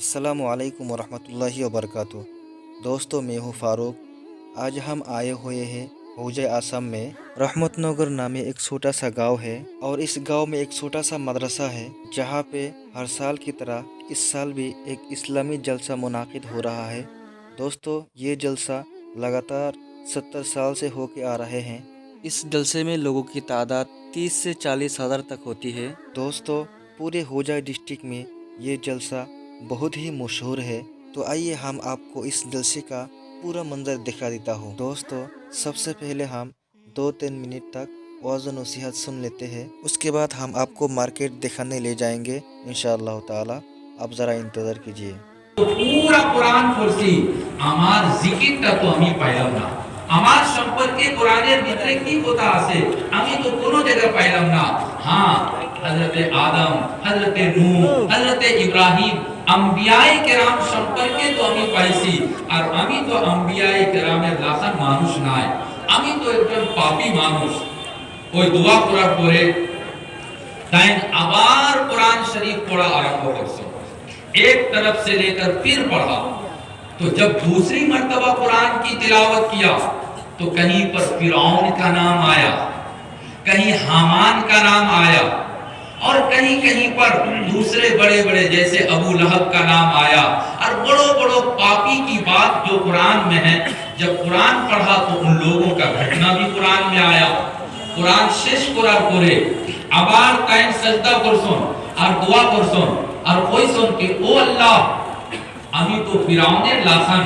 अस्सलामुअलैकुम वरहमतुल्लाहि वबरकातुहू। दोस्तों, मैं हूँ फ़ारूक। आज हम आए हुए हैं हौजा आसाम में। रहमतनगर नामे एक छोटा सा गांव है और इस गांव में एक छोटा सा मदरसा है जहाँ पे हर साल की तरह इस साल भी एक इस्लामी जलसा मुनाकिद हो रहा है। दोस्तों, ये जलसा लगातार 70 साल से होके आ रहे हैं। इस जलसे में लोगों की तादाद 30 से 40 हज़ार तक होती है। दोस्तों, पूरे हौजा डिस्ट्रिक्ट में ये जलसा बहुत ही मशहूर है। तो आइए हम आपको इस जलसे का पूरा मंजर दिखा देता हूँ। दोस्तों, सबसे पहले हम 2-3 मिनट तक वाज़ नसीहत सुन लेते हैं। उसके बाद हम आपको मार्केट दिखाने ले जाएंगे इंशाअल्लाह ताला। आप ज़रा इंतज़ार कीजिए। तो पूरा कुरान পড়ছি আমার জিকিরটা তো আমি পাইলাম না আমার সম্পর্কে কোরআনের ভিতরে কি কথা আছে আমি তো কোনো জায়গা পাইলাম না হ্যাঁ হযরতে আদম হযরতে নূহ হযরতে ইব্রাহিম আম্বিয়ায়ে কেরাম সম্পর্কে তো আমি পাইছি আর আমি তো আম্বিয়ায়ে কেরামের লাখান মানুষ নাই আমি তো একজন পাপী মানুষ ওই দোয়া করার পরে তাই আবার কোরআন শরীফ পড়া আরম্ভ করছে एक तरफ से लेकर फिर पढ़ा तो जब दूसरी मर्तबा कुरान की तिलावत किया तो कहीं पर फिरौन का नाम आया, कहीं हामान का नाम आया और कहीं कहीं पर दूसरे बड़े बड़े जैसे अबू लहब का नाम आया और बड़ो बड़ो पापी की बात जो कुरान में है। जब कुरान पढ़ा तो उन लोगों का घटना भी कुरान में आया। कुरान शेष করার পরে আবার তাই সজদা করছন আর দোয়া করছন আর কইছন कि ओ अल्लाह আমি তো ফিরাউনের লাখান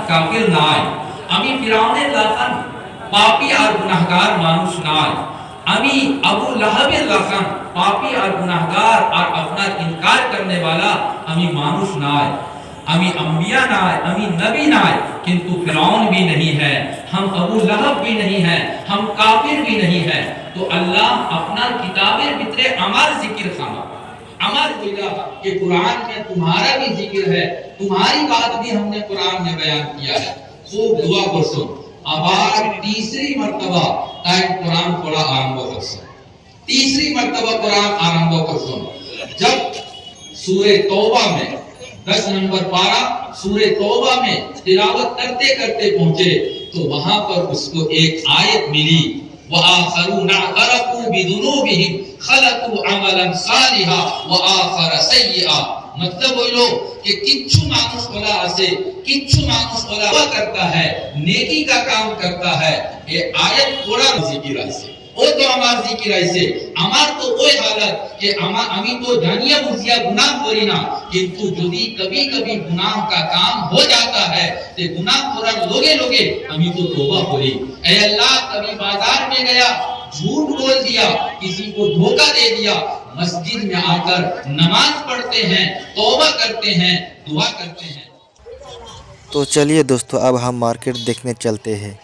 কাফির নাই আমি ফিরাউনের লাখান পাপী আর গুনাহগার মানুষ নাই আমি আবু লাহাবের লাখান পাপী আর গুনাহগার আর আপনার ইনকার करने वाला আমি মানুষ নাই আমি अंबिया নাই আমি नबी নাই किंतु फिरौन भी नहीं है हम अबू लहब भी नहीं है हम काफिर भी नहीं है तो अल्लाह अपना किताबेर भितरे আমার जिक्र खाना अमर बोला कि कुरान में तुम्हारा भी जिक्र है तुम्हारी बात भी हमने कुरान में बयान किया है खूब दुआ करसो আবার तीसरी मर्तबा ताई कुरान पढ़ा आरंभ करसो तीसरी मर्तबा कुरान आरंभ करसो जब सूरह तौबा में 10 नंबर पारा सूरह तौबा में तिलावत करते करते पहुंचे तो वहां पर उसको एक आयत मिली वआखरुना गरकू बिदुनूबिहिम खलकू अमलन सालिहा वआखर सय्यिआ मतलब बोलो कि किच्छु मानुष वाला আছে किच्छु मानुष वाला करता है नेकी का काम करता है ये आयत थोड़ा जिक्र আছে ও তো আমার জিকির আইছে আমার তো ওই হালত যে আমি তো জানিয়া বুঝিয়া গুনাহ করি না কিন্তু যদি कभी कभी गुनाह का काम हो जाता है तो गुनाह করার लोगे लोगे আমি তো तौबा करी ऐ अल्लाह कभी बाजार में गया झूठ बोल दिया किसी को धोखा दे दिया मस्जिद में आकर नमाज पढ़ते हैं तौबा करते हैं दुआ करते हैं। तो चलिए दोस्तों, अब हम मार्केट देखने चलते हैं।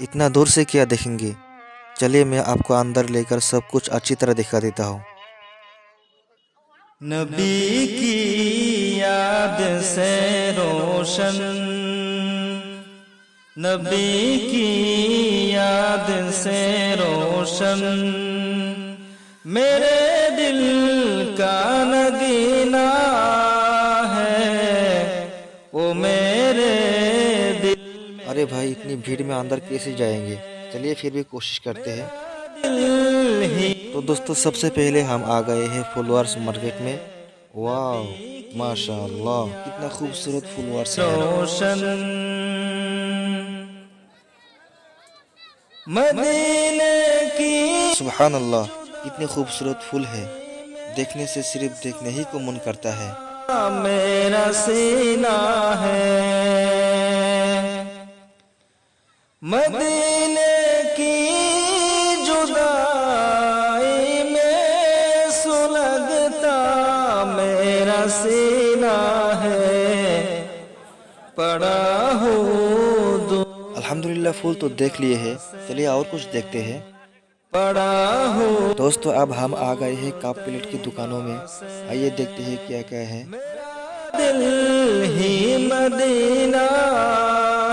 इतना दूर से क्या देखेंगे, चलिए मैं आपको अंदर लेकर सब कुछ अच्छी तरह दिखा देता हूँ। नबी की याद से रोशन नबी की याद से रोशन मेरे दिल का नगीना है वो मेरे दिल। अरे भाई, इतनी भीड़ में अंदर कैसे जाएंगे? चलिए फिर भी कोशिश करते हैं। तो दोस्तों, सबसे पहले हम आ गए हैं फुलवार्स मार्केट में। वाह, माशाअल्लाह, कितना खूबसूरत फुलवार्स है। मदीने की सुभान अल्लाह, कितने खूबसूरत फूल है। देखने से सिर्फ देखने ही को मन करता है। मेरा सीना है मदीने की जुदाई में सुलगता मेरा सीना है पड़ा हूँ अल्हम्दुलिल्लाह फूल तो देख लिए हैं, चलिए और कुछ देखते हैं। पड़ा हूँ दोस्तों अब हम आ गए हैं कप प्लेट की दुकानों में, आइए देखते हैं क्या क्या है। दिल ही मदीना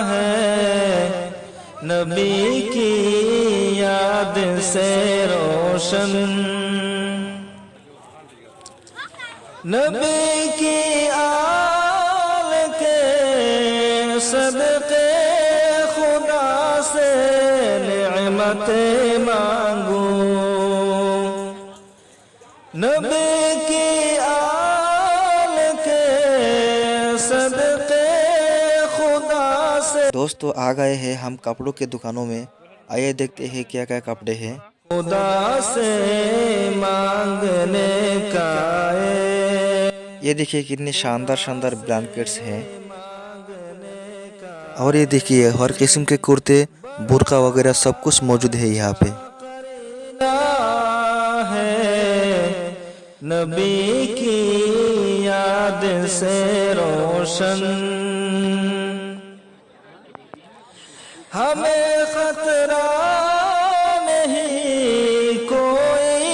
है, नबी की याद से रोशन, नबी की आल के सदके खुदा से नेमतें मांगू, नबी की आल के सदके खुदा से। दोस्तों आ गए हैं हम कपड़ों के दुकानों में, आइए देखते हैं क्या क्या कपड़े हैं। खुदा से मांगने का ये देखिए कितने शानदार शानदार ब्लैंकेट्स हैं, और ये देखिए हर किस्म के कुर्ते, बुर्का वगैरह सब कुछ मौजूद है यहाँ पे। है, नबी की याद से रोशन, हमें खतरा नहीं कोई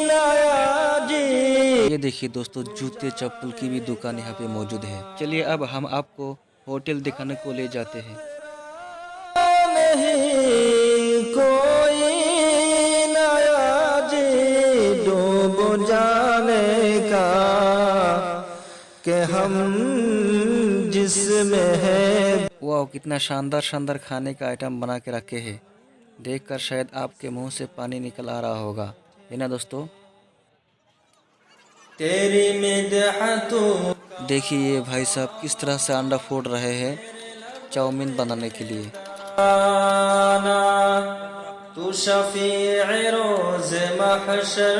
नया जी। ये देखिए दोस्तों जूते चप्पल की भी दुकान यहाँ पे मौजूद है। चलिए अब हम आपको होटल दिखाने को ले जाते हैं। नहीं कोई नया जी डूब जाने का, कि हम जिसमें है। वाह कितना शानदार शानदार खाने का आइटम बना के रखे हैं, देखकर शायद आपके मुंह से पानी निकल आ रहा होगा, है ना दोस्तों। तेरी मिदहतों देखिए ये भाई साहब किस तरह से अंडा फोड़ रहे हैं चाउमीन बनाने के लिए। तू शफीए रोज़ महशर,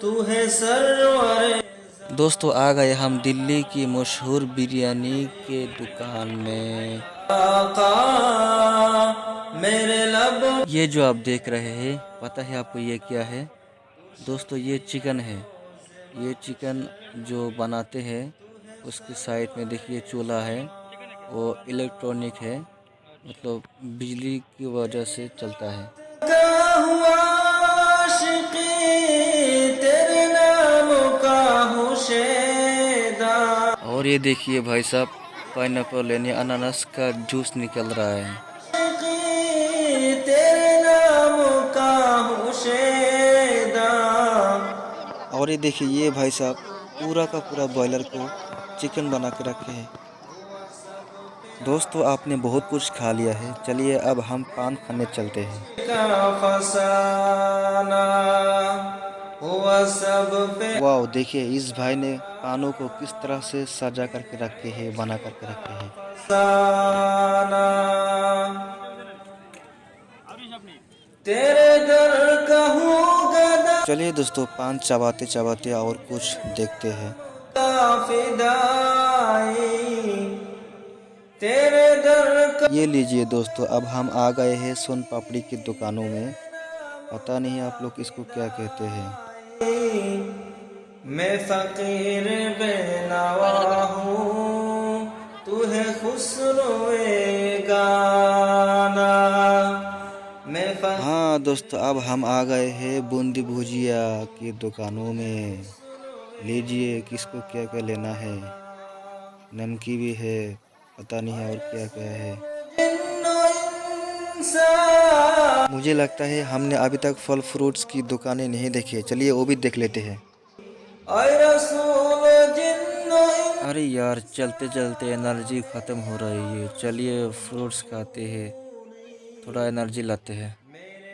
तू है सरवर। दोस्तों आ गए हम दिल्ली की मशहूर बिरयानी के दुकान में। आका मेरे लब। ये जो आप देख रहे हैं पता है आपको ये क्या है दोस्तों, ये चिकन है। ये चिकन जो बनाते हैं उसके साइड में देखिए चूल्हा है, वो इलेक्ट्रॉनिक है, मतलब बिजली की वजह से चलता है। हुआ आशिकी तेरे नाम का हुशेदा। और ये देखिए भाई साहब पाइनएप्पल यानी अनानास का जूस निकल रहा है। तेरे नाम का हुशेदा। और ये देखिए ये भाई साहब पूरा का पूरा बॉयलर को चिकन बना के रखे हैं। दोस्तों आपने बहुत कुछ खा लिया है, चलिए अब हम पान खाने चलते हैं। का फसाना हुआ सब पे। वाह देखिए इस भाई ने पानों को किस तरह से सजा करके रखे हैं, बना करके रखे हैं। फसाना तेरे दर का हूँ गदा। चलिए दोस्तों पान चबाते चबाते और कुछ देखते हैं। फिदाई तेरे दर का। ये लीजिए दोस्तों अब हम आ गए हैं सोन पापड़ी की दुकानों में, पता नहीं आप लोग इसको क्या कहते हैं। मैं फकीर बेनवा हूँ, तू है खुसरोए गाना। मैं हाँ दोस्तों अब हम आ गए हैं बूंदी भुजिया की दुकानों में, लीजिए किसको क्या क्या लेना है, नमकी भी है, पता नहीं है और क्या क्या है। मुझे लगता है हमने अभी तक फल फ्रूट्स की दुकानें नहीं देखी है, चलिए वो भी देख लेते हैं। अरे यार चलते चलते एनर्जी ख़त्म हो रही है, चलिए फ्रूट्स खाते हैं, थोड़ा एनर्जी लाते हैं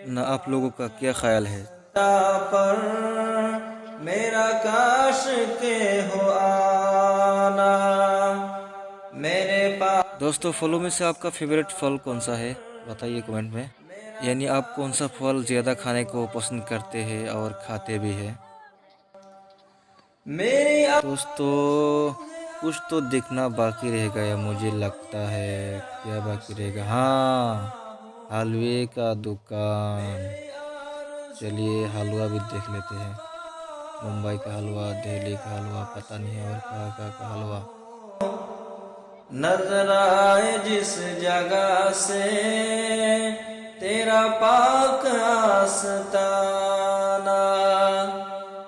ना। आप लोगों का क्या ख्याल है? पर मेरा काश के हो आना मेरे पास। दोस्तों फलों में से आपका फेवरेट फल कौन सा है बताइए कमेंट में, यानी आप कौन सा फल ज़्यादा खाने को पसंद करते हैं और खाते भी हैं। मेरी दोस्तों कुछ तो दिखना बाकी रह गया मुझे लगता है, क्या बाकी रहेगा, हाँ हलवे का दुकान। चलिए हलवा भी देख लेते हैं, मुंबई का हलवा, दिल्ली का हलवा, पता नहीं और कहाँ का हलवा। नजर आए जिस जगह से तेरा पाक आस्ताना,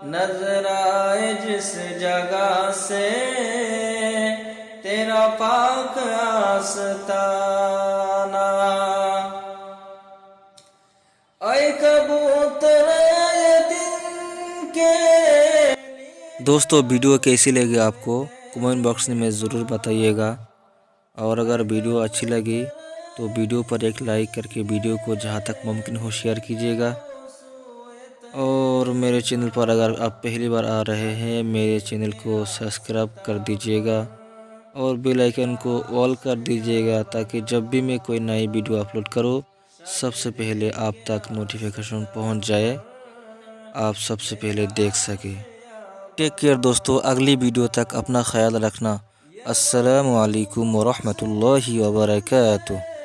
नजर आए जिस जगह से तेरा पाक आस्ताना। ऐ कबूतर ये दिन के। दोस्तों वीडियो कैसी लगी आपको कमेंट बॉक्स में ज़रूर बताइएगा, और अगर वीडियो अच्छी लगी तो वीडियो पर एक लाइक करके वीडियो को जहाँ तक मुमकिन हो शेयर कीजिएगा। और मेरे चैनल पर अगर आप पहली बार आ रहे हैं मेरे चैनल को सब्सक्राइब कर दीजिएगा और बेल आइकन को ऑल कर दीजिएगा, ताकि जब भी मैं कोई नई वीडियो अपलोड करूँ सबसे पहले आप तक नोटिफिकेशन पहुंच जाए, आप सबसे पहले देख सके। टेक केयर दोस्तों, अगली वीडियो तक अपना ख्याल रखना। अस्सलामु अलैकुम व रहमतुल्लाहि व बरकातुहू।